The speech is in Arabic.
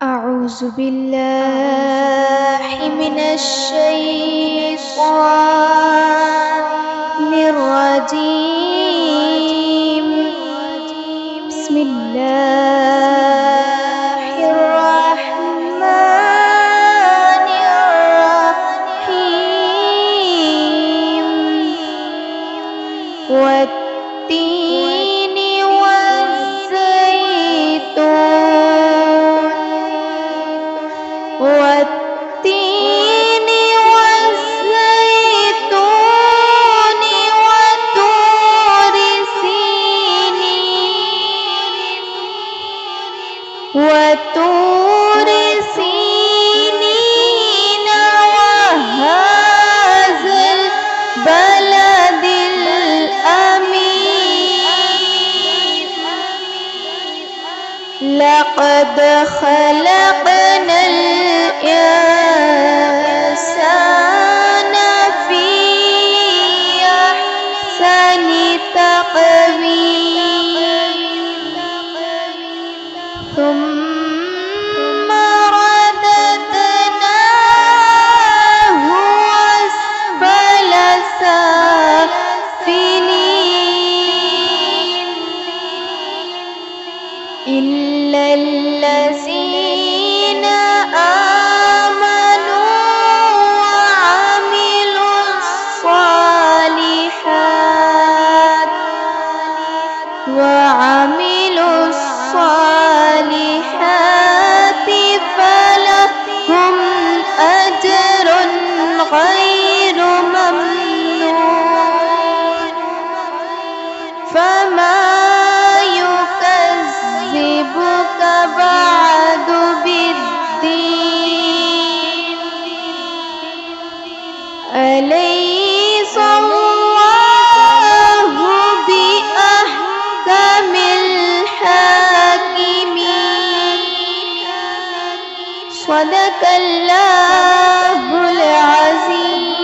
أعوذ بالله من الشيطان الرجيم. بسم الله الرحمن الرحيم. والتين والزيتون والتين والزيتون وطور سينين وهذا البلد الأمين. لقد خلقنا الإنسان في أحسن تقويم ثم رددناه أسفل سافلين إلا الذين آمنوا وعملوا الصالحات فلهم أجر غير ممنون. فما يكذبك بعد بالدين؟ أليس الله بأحكم الحاكمين؟ صدق الله العظيم.